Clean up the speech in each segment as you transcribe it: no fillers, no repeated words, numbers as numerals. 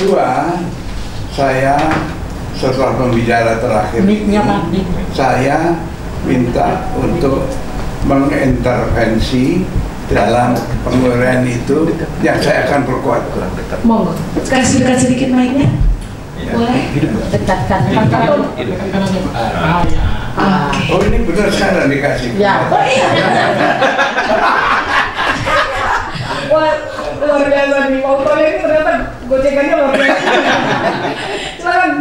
kedua, saya setelah pembicara terakhir ini, saya minta untuk mengintervensi dalam penguraian itu yang saya akan perkuat. Monggo, kasih dekat sedikit mic-nya. Boleh? Dekatkan. Oh, ini benar sekarang dikasih. Ya. Oh iya. Wah, luar biasa nih. Motornya ini ternyata gocekannya luar biasa. Silakan.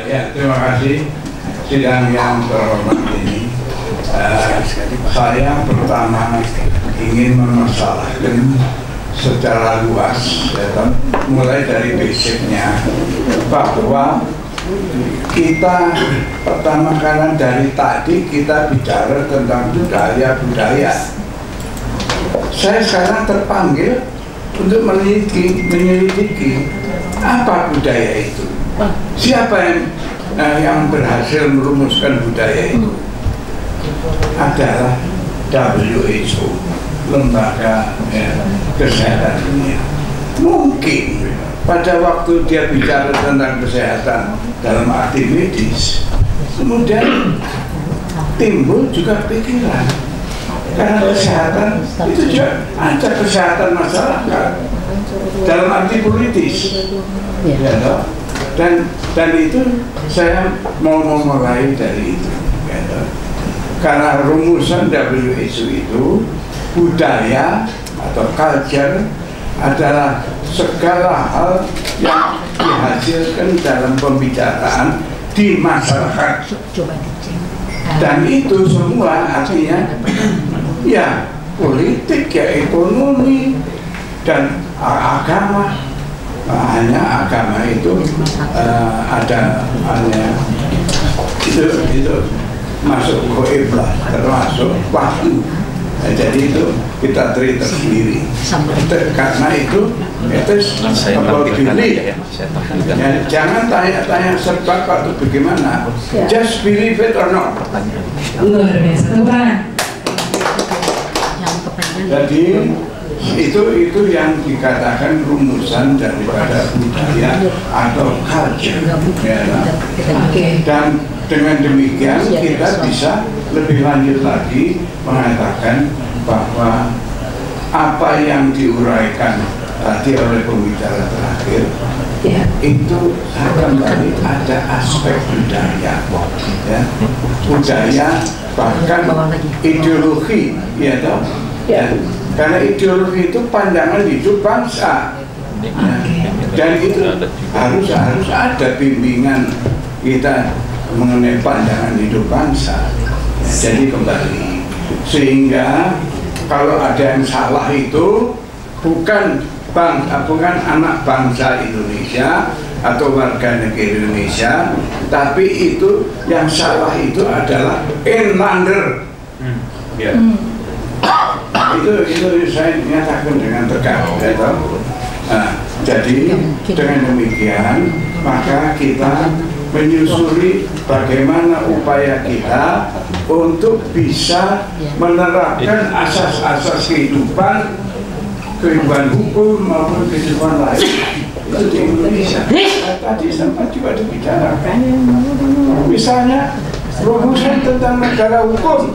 Ya, terima kasih. Sidang yang terhormat ini. Saya pertama ingin memasalahkan secara luas, ya, mulai dari basicnya, bahwa kita pertama kali dari tadi kita bicara tentang budaya. Saya sekarang terpanggil untuk menyelidiki apa budaya itu, siapa yang berhasil merumuskan budaya itu. Adalah WHO, lembaga kesehatan dunia. Mungkin pada waktu dia bicara tentang kesehatan dalam arti medis, kemudian timbul juga pikiran, karena kesehatan itu juga ada kesehatan masyarakat dalam arti politis, ya, dan itu saya mau memulai dari itu, ya, karena rumusan WHO itu budaya atau culture adalah segala hal yang dihasilkan dalam pembicaraan di masyarakat, dan itu semua artinya ya politik, ya ekonomi, dan agama. Hanya agama itu ada itu masuk goiblah, termasuk waktu. Jadi itu kita treat tersendiri. Karena itu about belief. Jangan tanya-tanya sebab atau bagaimana. Just believe it or not. Luar biasa. Jadi itu yang dikatakan rumusan daripada budaya atau culture. Dan dengan demikian kita bisa lebih lanjut lagi mengatakan bahwa apa yang diuraikan tadi oleh pembicara terakhir itu kembali ada aspek budaya, ya. Budaya bahkan ideologi, ya toh. Karena ideologi itu pandangan hidup bangsa, dan itu harus ada bimbingan kita mengenai pandangan hidup bangsa. Jadi kembali, sehingga kalau ada yang salah itu bukan anak bangsa Indonesia atau warga negara Indonesia, tapi itu yang salah itu adalah inlander. Itu saya nyatakan dengan tegas, ya. Jadi dengan demikian maka kita menyusuri bagaimana upaya kita untuk bisa menerapkan asas-asas kehidupan hukum maupun kehidupan lain itu di Indonesia. Tadi sempat juga dibicarakan, misalnya rumusan tentang negara hukum.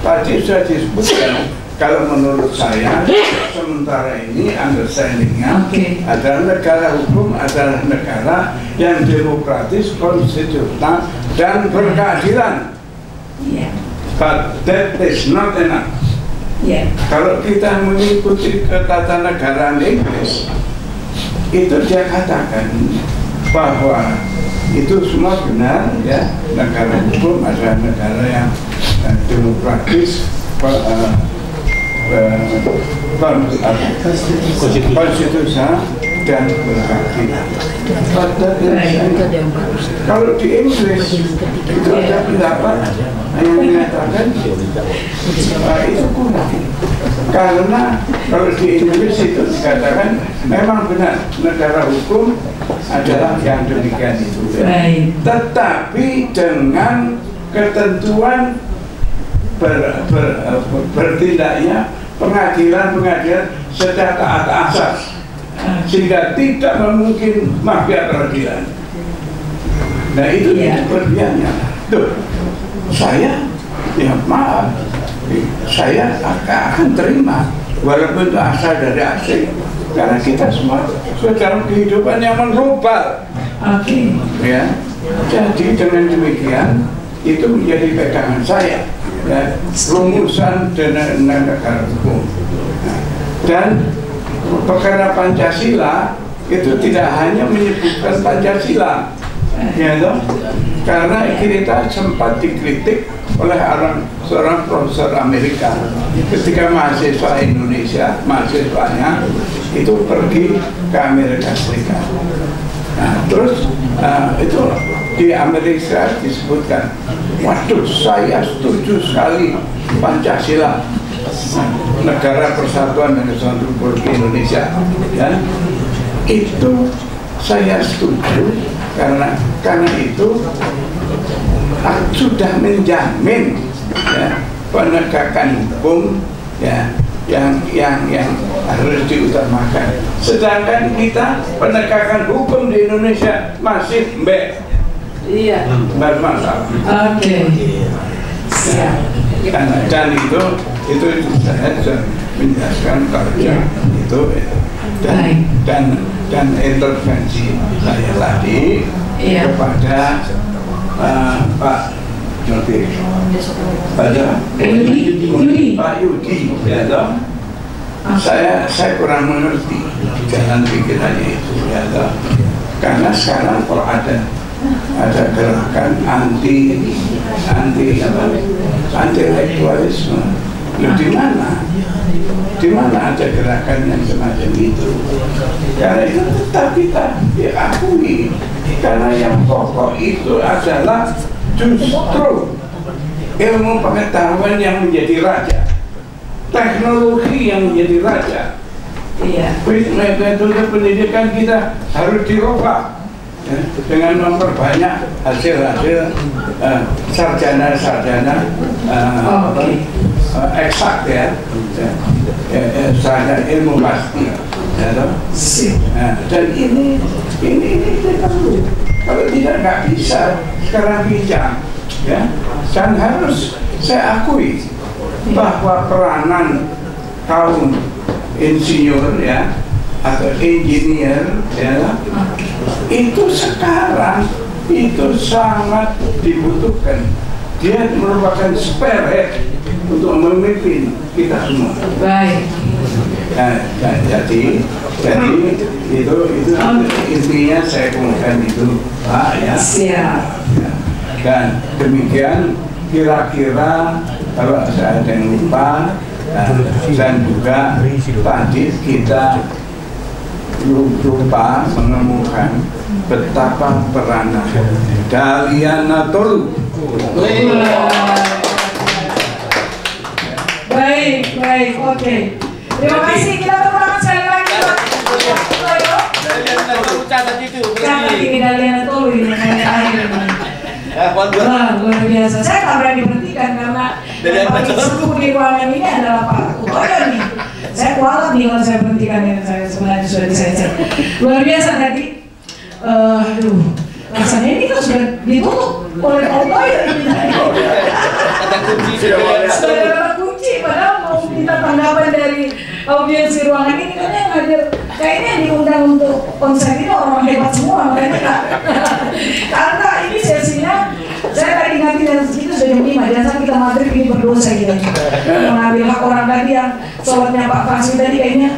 Tadi sudah disebutkan. Kalau menurut saya, sementara ini understandingnya adalah negara hukum adalah negara yang demokratis, konstitusional, dan berkeadilan. But that is not enough. Kalau kita mengikuti ketatanegaraan Inggris, itu dia katakan bahwa itu semua benar, ya. Negara hukum adalah negara yang demokratis, konstitusional dan berkeadilan. Kalau di Inggris itu ada pendapat yang menyatakan itu kurang, karena kalau di Inggris itu dikatakan memang benar negara hukum adalah yang demikian itu, tetapi dengan ketentuan bertindaknya pengadilan secara taat asas. sehingga tidak mungkin mafia peradilan. Nah itu kelebihannya. Tuh, saya ya maaf, saya akan terima walaupun itu asal dari asing, karena kita semua dalam kehidupan yang menglobal. Ya, jadi dengan demikian itu menjadi pegangan saya, ya, rumusan dan negara hukum. Dan perkara Pancasila itu tidak hanya menyebutkan Pancasila, ya toh? Karena kita sempat dikritik oleh seorang profesor Amerika ketika mahasiswa Indonesia, mahasiswanya itu pergi ke Amerika Serikat. Nah, terus itu di Amerika disebutkan, waduh saya setuju sekali Pancasila, Negara Persatuan dan Kesatuan Republik Indonesia, dan itu saya setuju karena itu sudah menjamin, ya, penegakan hukum, ya, yang harus diutamakan. Sedangkan kita penegakan hukum di Indonesia masih mbek. Iya. Bermasalah. Oke. Siap. Dan itu saya sudah menjelaskan kerja itu dan intervensi saya tadi kepada Pak Yudi, Pak Yudi, ya toh. Saya kurang mengerti jalan pikirannya itu, ya toh. Karena sekarang kalau ada gerakan anti intelektualisme, di mana ada gerakan yang semacam itu? Karena itu tetap kita diakui, karena yang pokok itu adalah justru ilmu pengetahuan yang menjadi raja, teknologi yang menjadi raja. Metode pendidikan kita harus dirubah, ya, dengan memperbanyak hasil-hasil sarjana eksak, ya, sarjana ilmu pasti, ya, dan ini perlu. Kalau tidak nggak bisa sekarang bincang, ya, dan harus saya akui bahwa peranan kaum insinyur, ya, atau engineer, ya, itu sekarang itu sangat dibutuhkan. Dia merupakan spare head untuk memimpin kita semua. Baik. Jadi itu intinya saya kemudian itu, Pak, ya. Siap. Dan demikian kira-kira, kalau saya ada yang lupa, dan juga tadi kita lupa menemukan betapa peranan Daliana Tolu. Baik, oke. Terima kasih, kita tepuk tangan sekali lagi. Catat ini Daliana Tolu ini. Wah, luar biasa. Saya tak berani berhentikan karena yang paling seru di ruangan ini adalah Pak Utoyo nih. Saya kualat nih kalau saya berhentikan ini. Saya sebenarnya sudah disecer. Luar biasa tadi. Rasanya ini kan sudah ditutup oleh Pak Utoyo ini. Sudah ada kunci, padahal mau minta tanggapan dari audiensi ruangan ini, kan yang hadir kayaknya yang diundang untuk konser ini orang hebat semua, makanya karena ini sesinya saya tadi ingatin dan segitu sudah jam 5, jangan kita maghrib ini berdosa gitu, mengambil hak orang tadi yang sholatnya Pak Fasih tadi kayaknya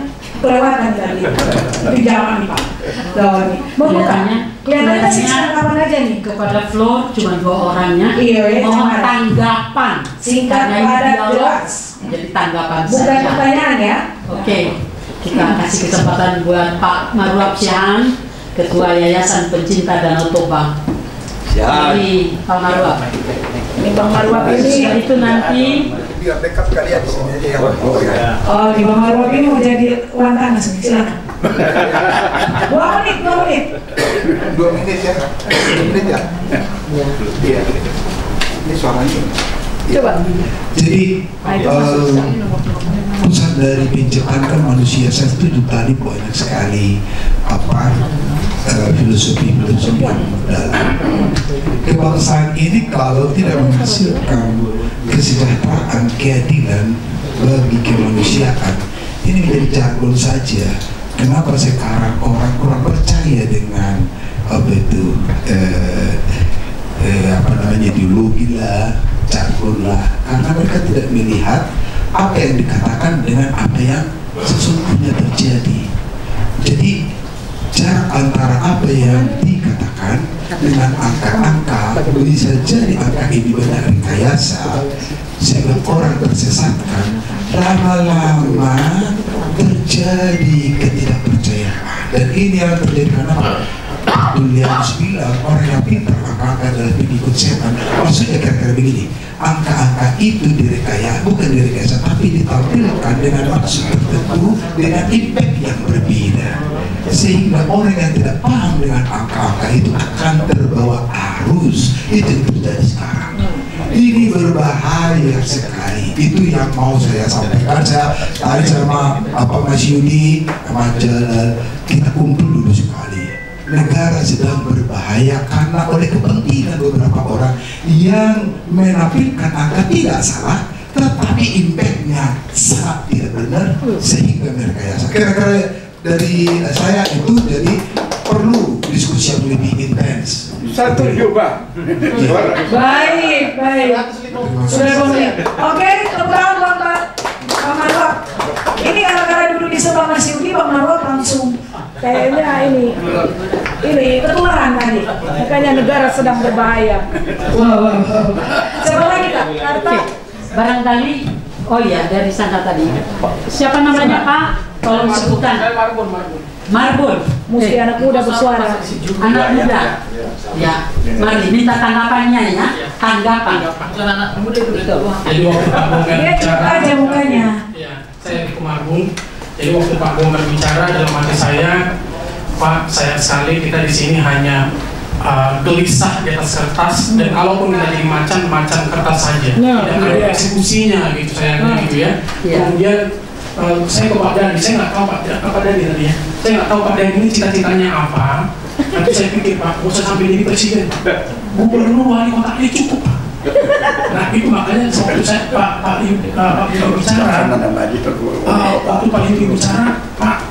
kelewatan tadi di jalan nih Pak. Kelihatannya sih kapan aja nih kepada floor cuma 2 orangnya. Mohon tanggapan singkat padat jelas. Jadi tanggapan bukan saja. Pertanyaan ya. Oke. Kita kasih kesempatan buat Pak Marwab Syahan, Ketua Yayasan Pencinta Danau Toba. Jadi Pak Marwab. Ini Bang Marwab ini itu nanti biar dekat kalian di sini aja ya. Oh, di Bang Marwab ini mau jadi lantangan, silakan. 2 menit. 2 menit ya. 2 menit ya. Iya. Ini suaranya. Coba. Jadi pusat dari penciptaan kan manusia. Saya setuju tadi banyak sekali filosofi yang dalam. Kebangsaan ini kalau tidak menghasilkan kesejahteraan, keadilan bagi kemanusiaan, ini menjadi jargon saja. Kenapa sekarang orang kurang percaya dengan ideologi lah, jargon lah, karena mereka tidak melihat apa yang dikatakan dengan apa yang sesungguhnya terjadi. Jadi jarak antara apa yang dikatakan dengan angka-angka bisa jadi angka ini benar rekayasa sehingga orang tersesatkan, lama-lama terjadi ketidakpercayaan. Dan ini yang terjadi karena Julianus bilang orang yang pintar angka-angka adalah pengikut setan. Maksudnya kira-kira begini, angka-angka itu bukan direkayasa, tapi ditampilkan dengan maksud tertentu, dengan impact yang berbeda, sehingga orang yang tidak paham dengan angka-angka itu akan terbawa arus. Itu yang terjadi sekarang. Ini berbahaya sekali. Itu yang mau saya sampaikan. Saya tadi sama Mas Yudi, sama Jalal, kita kumpul dulu sekali. Negara sedang berbahaya karena oleh kepentingan beberapa orang yang menampilkan angka tidak salah, tetapi impactnya sangat tidak benar sehingga merekayasa. Kira-kira dari saya itu jadi perlu diskusi yang lebih intens. Satu juga. Baik. Sudah boleh. Oke, kebetulan Bang Marwah. Ini karena dulu di sebelah Mas Yudi, Bang Marwah langsung kayaknya ini ketularan tadi. Makanya negara sedang berbahaya. Wow. Siapa lagi Kak? Karta. Barangkali, oh iya dari sana tadi. Siapa namanya Pak? Tolong sebutkan. Marbun. Mesti anak muda bersuara. Anak muda. Ya, mari minta tanggapannya ya. Tanggapan. Anak muda itu betul. Jadi waktu Pak Bongkar bicara aja mukanya. Ya, saya di Marbun. Jadi waktu Pak Bongkar bicara dalam hati saya, Pak, sayang sekali kita di sini hanya gelisah di atas kertas, dan kalaupun kita jadi macan kertas saja, tidak ada eksekusinya gitu sayangnya gitu ya. Kemudian saya ke Pak Dhani, saya nggak tahu Pak Dhani tadi ya, saya nggak tahu Pak Dhani ini cita-citanya apa. Nanti saya pikir Pak, gak usah sampai jadi presiden, gubernur wali kota ini cukup Pak. Nah itu makanya waktu saya Pak Yudi bicara, waktu Pak Yudi bicara, Pak,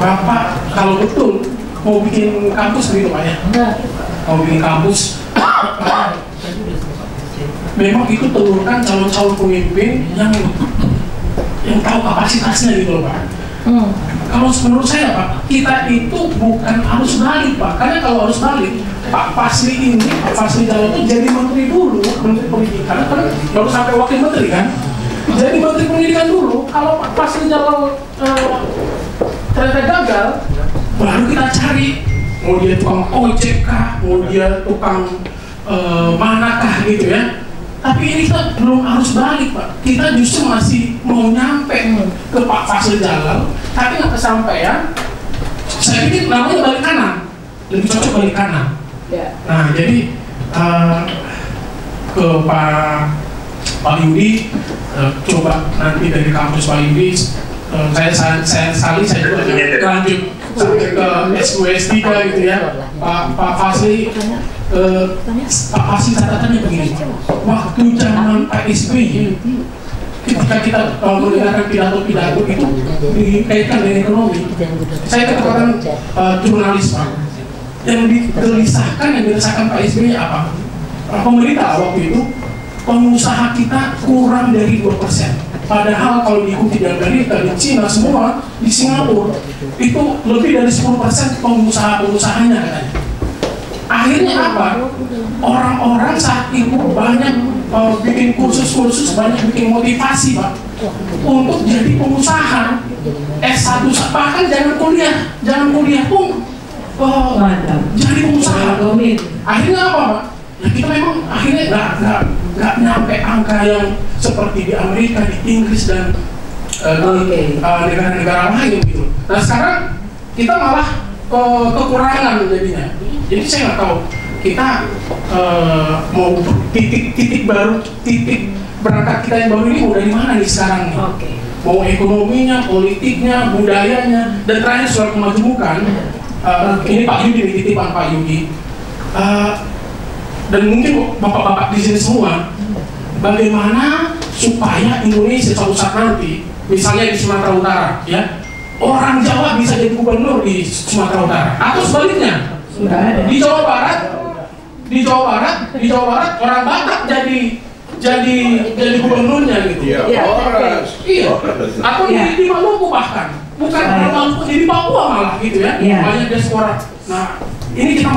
Bapak kalau betul mau bikin kampus begitu Pak ya, mau bikin kampus, memang itu telurkan calon-calon pemimpin yang tahu kapasitasnya gitu loh Pak. Kalau menurut saya Pak, kita itu bukan harus balik Pak, karena kalau harus balik, Pak Fasli Jalal itu jadi menteri dulu, menteri pendidikan, kan baru sampai wakil menteri kan, jadi menteri pendidikan dulu. Kalau Pak Fasli Jalal ternyata gagal, baru kita cari mau dia tukang ojek kah, mau dia tukang manakah gitu ya. Tapi ini kita belum harus balik Pak, kita justru masih mau nyampe ke Pak Fasli Jalal, tapi nggak kesampaian. Saya pikir namanya balik kanan, lebih cocok balik kanan. Nah jadi ke Pak Yudi, coba nanti dari kampus Pak Yudi, saya juga lanjut sampai ke S2S3 gitu ya. Pak Fasli, Pak Fasli catatannya begini, waktu zaman Pak SBY ketika kita mendengarkan pidato-pidato itu dikaitkan dengan ekonomi, saya katakan jurnalis Pak, yang dirasakan Pak SBY apa? Pemerintah waktu itu, pengusaha kita kurang dari 2%. Padahal kalau diikuti di Amerika, di Cina semua, di Singapura itu lebih dari 10% pengusaha-pengusahanya katanya. Akhirnya apa? Orang-orang saat itu banyak bikin kursus-kursus, banyak bikin motivasi Pak untuk jadi pengusaha. S1 bahkan jangan kuliah pun jadi pengusaha. Akhirnya apa Pak? Ya kita memang akhirnya nggak nyampe angka yang seperti di Amerika, di Inggris dan di negara-negara lain gitu. Nah sekarang kita malah kekurangan jadinya. Jadi saya nggak tahu kita mau titik baru, titik berangkat kita yang baru ini mau dari mana nih sekarang nih? Oke. Mau ekonominya, politiknya, budayanya, dan terakhir soal kemajemukan. Ini Pak Yudi, titipan Pak Yudi. Dan mungkin bapak-bapak di sini semua, bagaimana supaya Indonesia suatu saat nanti, misalnya di Sumatera Utara, ya, orang Jawa bisa jadi gubernur di Sumatera Utara, atau sebaliknya, di Jawa Barat orang Batak jadi gubernurnya gitu. Iya. Iya. Atau di Maluku bahkan, bukan orang Maluku, di Papua malah gitu ya. Banyak diaspora. Nah, ini kita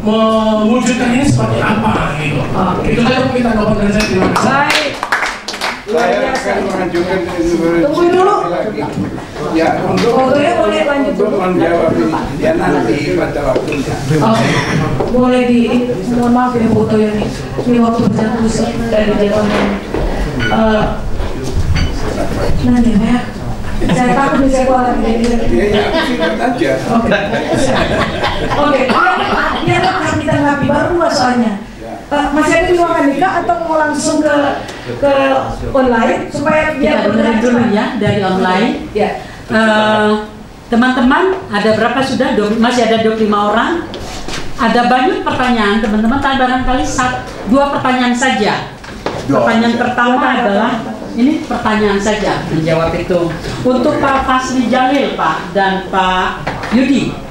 mewujudkan ini seperti apa gitu. Itu saja kita dapat dari saya. Terima kasih. Baik. Saya akan mengajukan Tunggu dulu. Ya, untuk Boleh lanjut dulu. menjawab ini. Ya nanti pada waktunya. Oke. Boleh mohon maaf ya Bu Toyo nih. Ini waktu berjalan terus dari jawaban. Nanti ya. Saya takut bisa keluar lagi. Ya, aku singkat aja. Oke. Biar akan kita ngapi baru soalnya. Masih ada di ruangan nikah atau mau langsung ke online supaya Kita dengerin dulu ya dari online. Ya. Teman-teman, ada berapa sudah? Masih ada 25 orang. Ada banyak pertanyaan, teman-teman. Barangkali 2 pertanyaan saja. Pertanyaan pertama adalah ini pertanyaan saja menjawab itu. Untuk Pak Fasli Jalil, Pak, dan Pak Yudi.